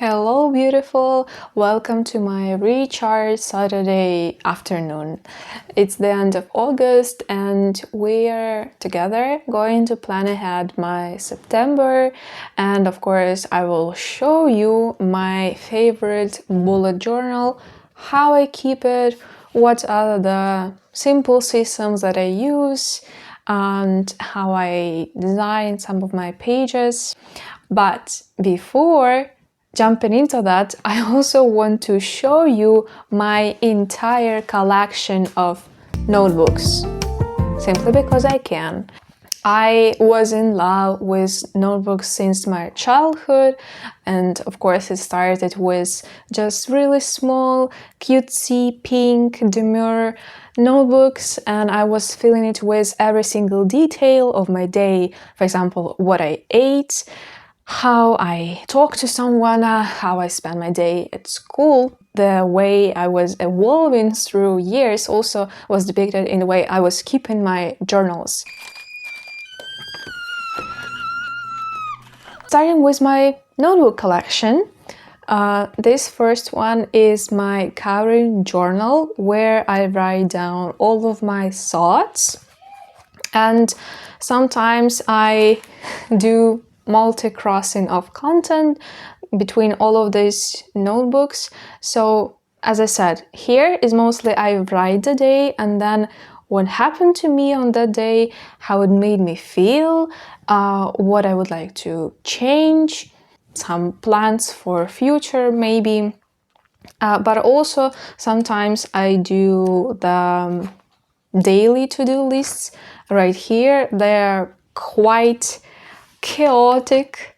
Hello, beautiful! Welcome to my recharge Saturday afternoon. It's the end of August and we're together going to plan ahead my September, and of course I will show you my favorite bullet journal, how I keep it, what are the simple systems that I use, and how I design some of my pages. But before jumping into that, I also want to show you my entire collection of notebooks, simply because I can. I was in love with notebooks since my childhood, and of course it started with just really small, cutesy, pink, demure notebooks, and I was filling it with every single detail of my day. For example, what I ate, how I talk to someone, how I spend my day at school. The way I was evolving through years also was depicted in the way I was keeping my journals. Starting with my notebook collection, this first one is my current journal where I write down all of my thoughts, and sometimes I do multi-crossing of content between all of these notebooks. So as I said, here is mostly I write the day and then what happened to me on that day, how it made me feel, what I would like to change, some plans for future maybe. But also sometimes I do the daily to-do lists right here. They're quite chaotic,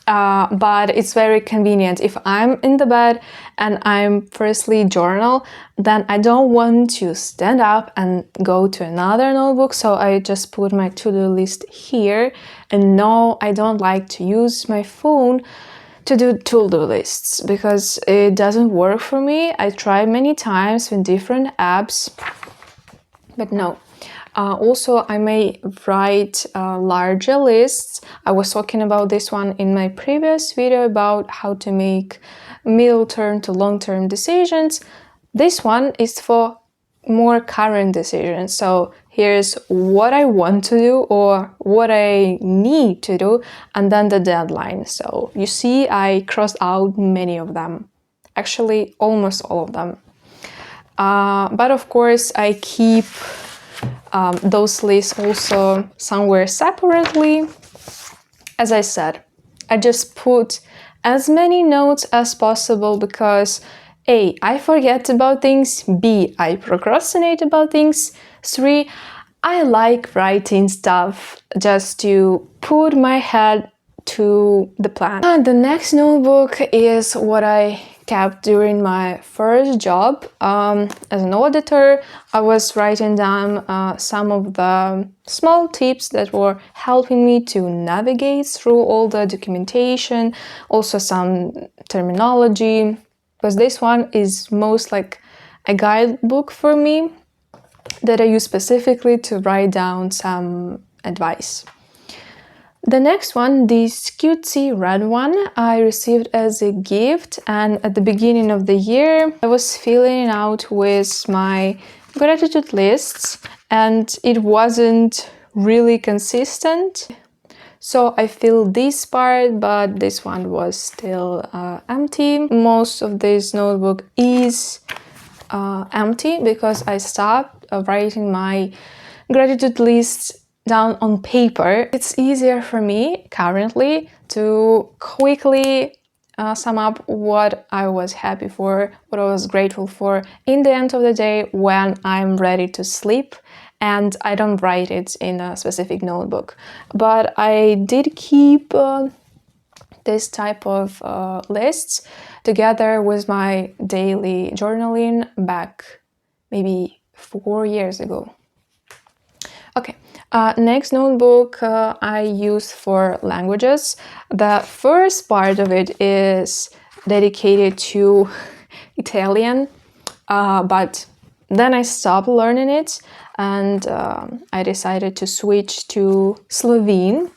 but it's very convenient. If I'm in the bed and I'm firstly journal, then I don't want to stand up and go to another notebook, so I just put my to-do list here. And no, I don't like to use my phone to do to-do lists because it doesn't work for me. I tried many times with different apps, but no. Also, I may write larger lists. I was talking about this one in my previous video about how to make middle-term to long-term decisions. This one is for more current decisions. So here's what I want to do or what I need to do, and then the deadline. So you see, I crossed out many of them. Actually, almost all of them. But of course, I keep those lists also somewhere separately. As I said, I just put as many notes as possible because A, I forget about things, B, I procrastinate about things, 3, I like writing stuff just to put my head to the plan. The next notebook is what I kept during my first job as an auditor. I was writing down some of the small tips that were helping me to navigate through all the documentation, also some terminology, because this one is most like a guidebook for me that I use specifically to write down some advice. The next one, this cutesy red one, I received as a gift, and at the beginning of the year I was filling out with my gratitude lists and it wasn't really consistent. So I filled this part, but this one was still empty. Most of this notebook is empty because I stopped writing my gratitude lists down on paper. It's easier for me currently to quickly sum up what I was happy for, what I was grateful for in the end of the day when I'm ready to sleep, and I don't write it in a specific notebook. But I did keep this type of lists together with my daily journaling back maybe 4 years ago. Okay, next notebook I use for languages. The first part of it is dedicated to Italian, but then I stopped learning it and I decided to switch to Slovene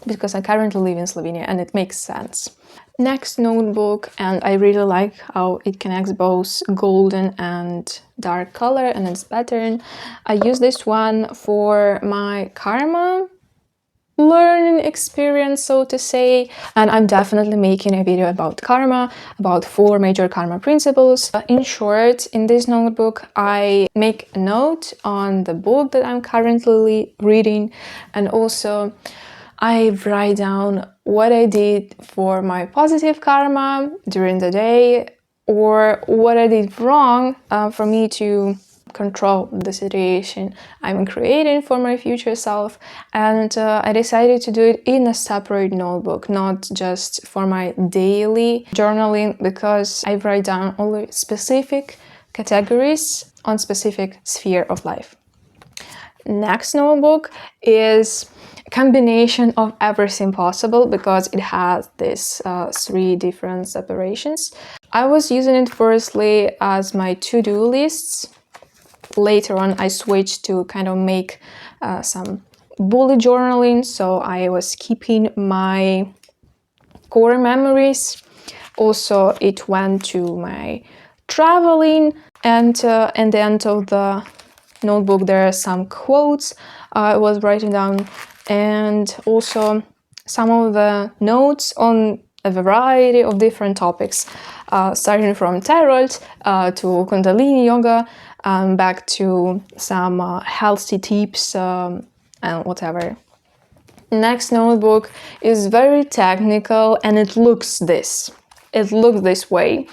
because I currently live in Slovenia and it makes sense. Next notebook, and I really like how it connects both golden and dark color and its pattern. I use this one for my karma learning experience, so to say, and I'm definitely making a video about karma, about 4 major karma principles. In short, in this notebook I make a note on the book that I'm currently reading, and also I write down what I did for my positive karma during the day, or what I did wrong for me to control the situation I'm creating for my future self. And I decided to do it in a separate notebook, not just for my daily journaling, because I write down only specific categories on specific sphere of life. Next notebook is a combination of everything possible, because it has these 3 different separations. I was using it firstly as my to-do lists. Later on I switched to kind of make some bullet journaling, so I was keeping my core memories. Also it went to my traveling, and at the end of the notebook there are some quotes I was writing down, and also some of the notes on a variety of different topics, starting from tarot to Kundalini yoga, back to some healthy tips and whatever. Next notebook is very technical, and it looks this way.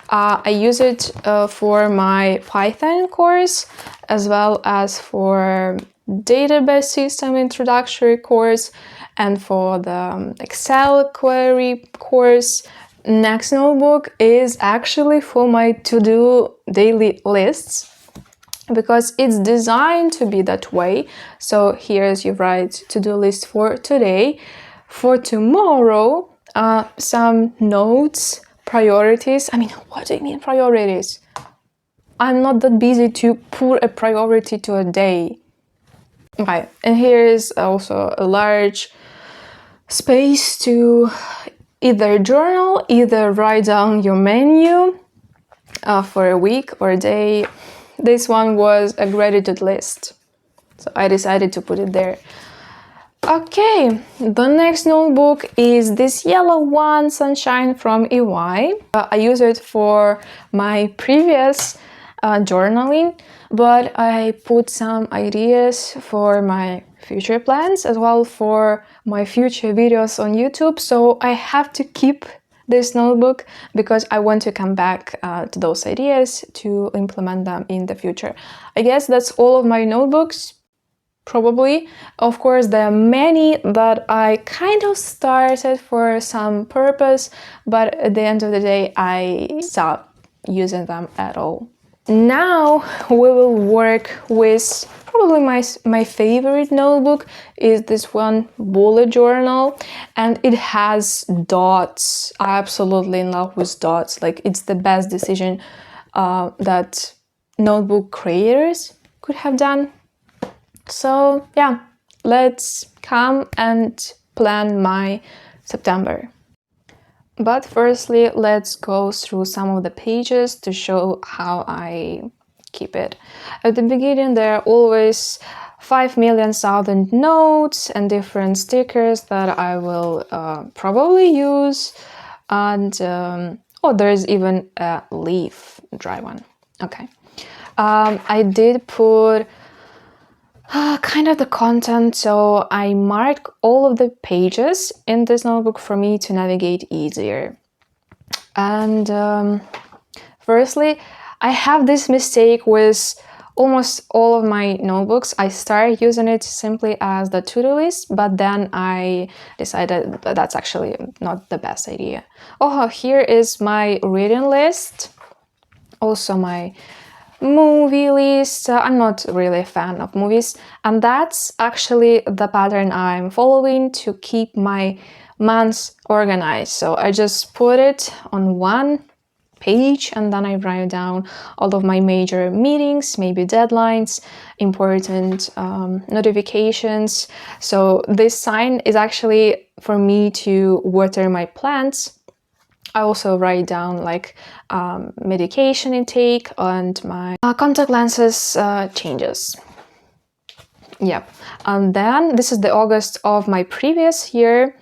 I use it for my Python course, as well as for database system introductory course, and for the Excel query course. Next notebook is actually for my to-do daily lists, because it's designed to be that way. So here's you write to-do list for today, for tomorrow, some notes, priorities. I mean, what do you mean priorities? I'm not that busy to put a priority to a day. Okay, and here is also a large space to either journal, either write down your menu for a week or a day. This one was a gratitude list, so I decided to put it there. Okay, the next notebook is this yellow one, Sunshine from EY. I use it for my previous journaling, but I put some ideas for my future plans, as well for my future videos on YouTube, so I have to keep this notebook because I want to come back to those ideas to implement them in the future. I guess that's all of my notebooks, probably. Of course, there are many that I kind of started for some purpose, but at the end of the day, I stopped using them at all. Now we will work with probably my favorite notebook is this one, bullet journal, and it has dots. I'm absolutely in love with dots. Like, it's the best decision that notebook creators could have done. So yeah, let's come and plan my September. But firstly, let's go through some of the pages to show how I keep it. At the beginning, there are always 5,000,000 notes and different stickers that I will probably use. And oh, there's even a leaf, dry one. Okay. I did put kind of the content, so I mark all of the pages in this notebook for me to navigate easier. And firstly, I have this mistake with almost all of my notebooks. I started using it simply as the to-do list, but then I decided that that's actually not the best idea. Oh, here is my reading list, also my movie list. I'm not really a fan of movies, and that's actually the pattern I'm following to keep my months organized. So I just put it on one page, and then I write down all of my major meetings, maybe deadlines, important notifications. So this sign is actually for me to water my plants, I also write down like medication intake and my contact lenses changes. Yep. And then this is the August of my previous year.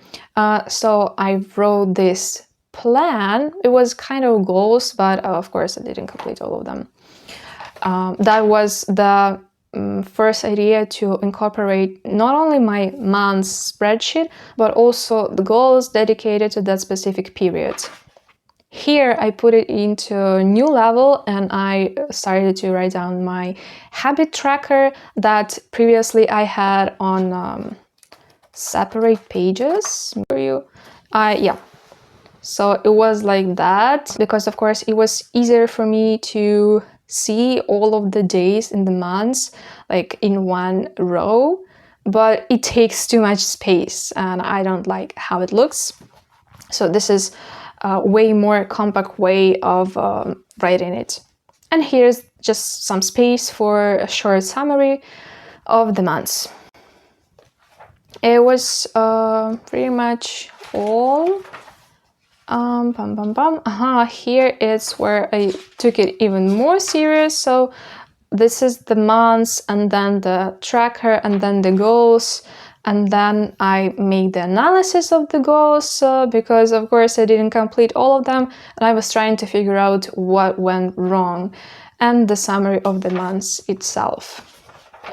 So I wrote this plan. It was kind of goals, but of course I didn't complete all of them. That was the first idea to incorporate not only my month's spreadsheet, but also the goals dedicated to that specific period. Here I put it into a new level and I started to write down my habit tracker that previously I had on separate pages for you. Yeah. So it was like that because of course it was easier for me to see all of the days in the months like in one row, but it takes too much space and I don't like how it looks. So this is a way more compact way of writing it. And here's just some space for a short summary of the months. It was pretty much all. Here is where I took it even more serious. So this is the months and then the tracker and then the goals. And then I make the analysis of the goals because of course I didn't complete all of them and I was trying to figure out what went wrong and the summary of the months itself.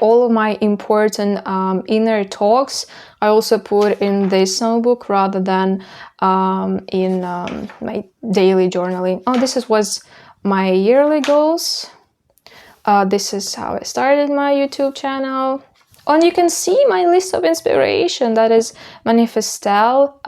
All of my important inner talks I also put in this notebook rather than in my daily journaling. Oh, this was my yearly goals. This is how I started my YouTube channel. And you can see my list of inspiration. That is Manifestel,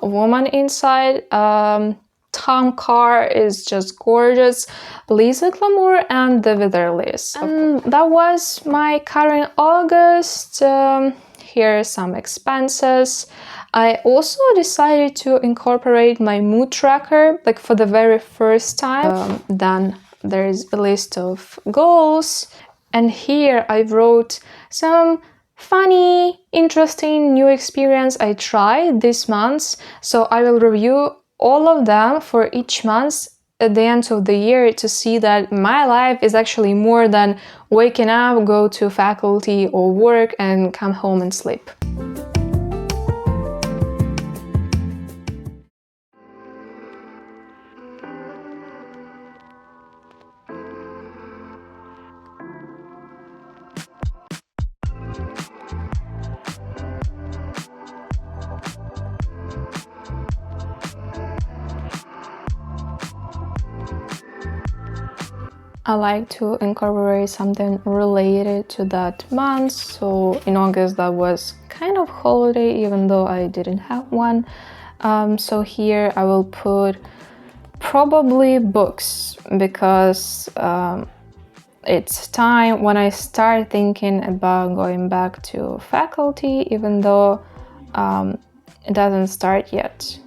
Woman Inside, Tom Carr is just gorgeous, Lisa Glamour, and the Wither List. And that was my current August. Here are some expenses. I also decided to incorporate my mood tracker, like for the very first time. Then there's a list of goals. And here I wrote some funny, interesting new experience I tried this month. So I will review all of them for each month at the end of the year to see that my life is actually more than waking up, go to faculty or work and come home and sleep. I like to incorporate something related to that month. So in August that was kind of holiday even though I didn't have one. So here I will put probably books because it's time when I start thinking about going back to faculty even though it doesn't start yet.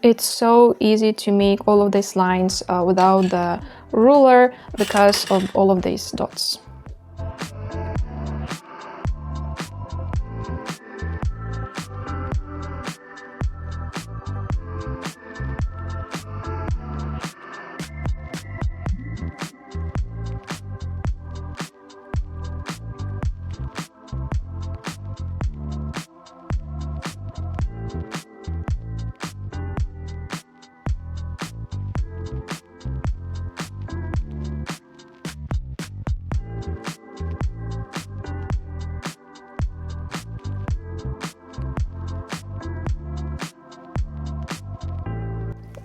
It's so easy to make all of these lines without the ruler because of all of these dots.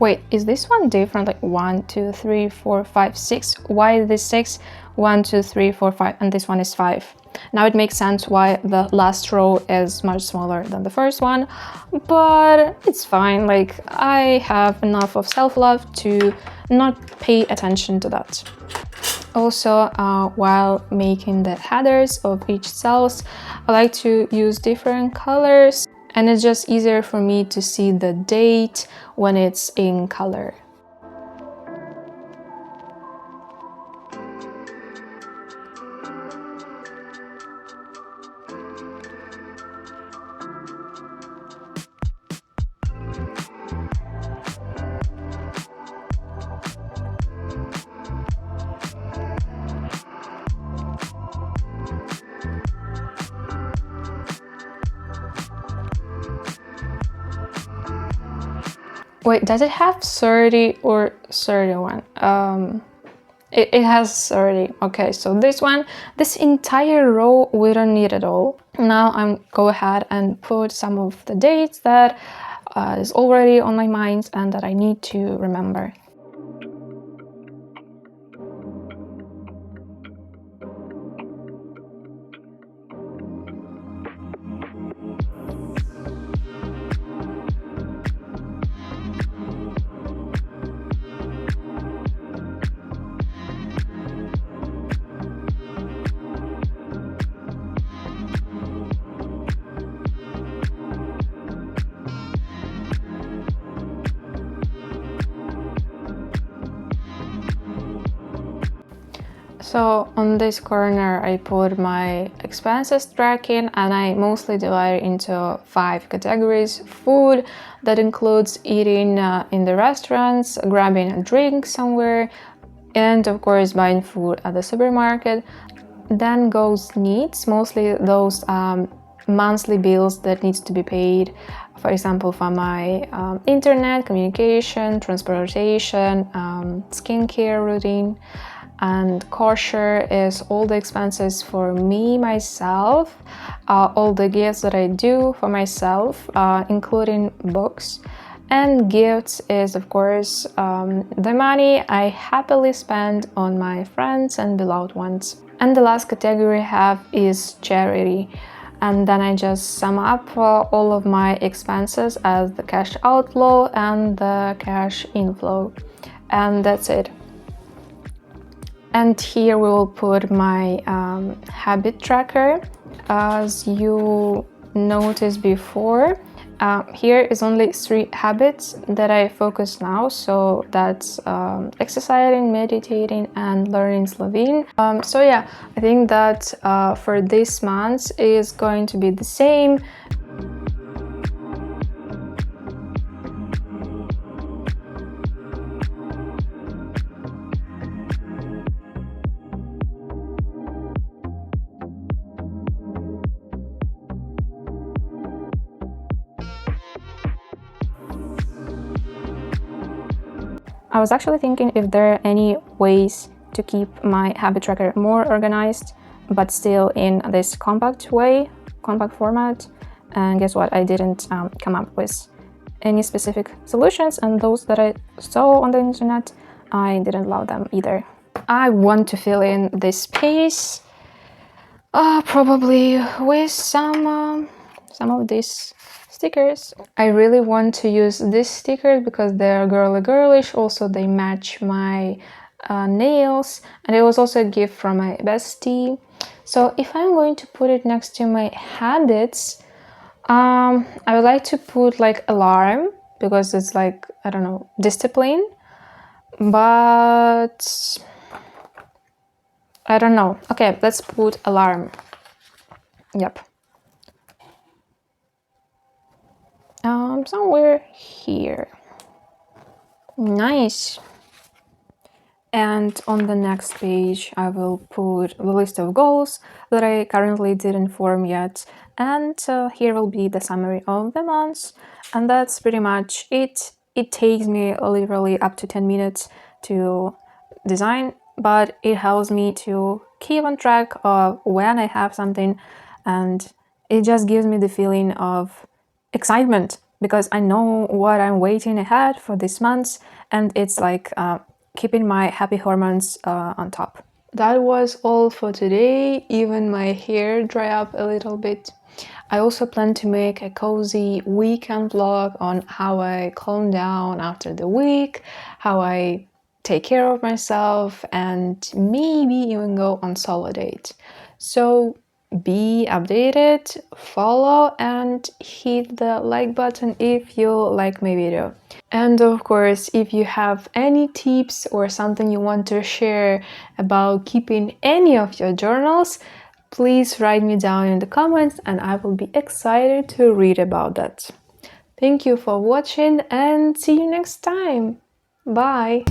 Wait, is this one different? Like 1, 2, 3, 4, 5, 6. Why is this 6? 1, 2, 3, 4, 5, and this one is 5. Now it makes sense why the last row is much smaller than the first one, but it's fine. Like I have enough of self-love to not pay attention to that. Also, while making the headers of each cells, I like to use different colors. and it's just easier for me to see the date when it's in color. Wait, does it have 30 or 31? It has 30. Okay, so this entire row, we don't need at all. Now I'm go ahead and put some of the dates that is already on my mind and that I need to remember. So on this corner I put my expenses tracking, and I mostly divide it into 5 categories. Food, that includes eating in the restaurants, grabbing a drink somewhere, and of course buying food at the supermarket. Then goes needs, mostly those monthly bills that needs to be paid, for example for my internet, communication, transportation, skincare routine. And kosher is all the expenses for me, myself, all the gifts that I do for myself, including books. And gifts is, of course, the money I happily spend on my friends and beloved ones. And the last category I have is charity. And then I just sum up all of my expenses as the cash outflow and the cash inflow. And that's it. And here we will put my habit tracker. As you noticed before, here is only 3 habits that I focus now. So that's exercising, meditating, and learning Slovene. So yeah, I think that for this month is going to be the same. I was actually thinking if there are any ways to keep my habit tracker more organized, but still in this compact format. And guess what? I didn't come up with any specific solutions, and those that I saw on the internet, I didn't allow them either. I want to fill in this space, probably with some of these stickers. I really want to use these stickers because they're girlish. Also, they match my nails, and it was also a gift from my bestie. So if I'm going to put it next to my habits, I would like to put like alarm, because it's like, I don't know, discipline. But I don't know. Okay, let's put alarm. Yep. Somewhere here. Nice. And on the next page I will put the list of goals that I currently didn't form yet, and here will be the summary of the months, and that's pretty much it. It takes me literally up to 10 minutes to design, but it helps me to keep on track of when I have something, and it just gives me the feeling of excitement because I know what I'm waiting ahead for this month, and it's like keeping my happy hormones on top. That was all for today. Even my hair dry up a little bit. I also plan to make a cozy weekend vlog on how I calm down after the week, how I take care of myself, and maybe even go on solo date. So be updated, follow, and hit the like button if you like my video. And of course, if you have any tips or something you want to share about keeping any of your journals, please write me down in the comments and I will be excited to read about that. Thank you for watching and see you next time. Bye!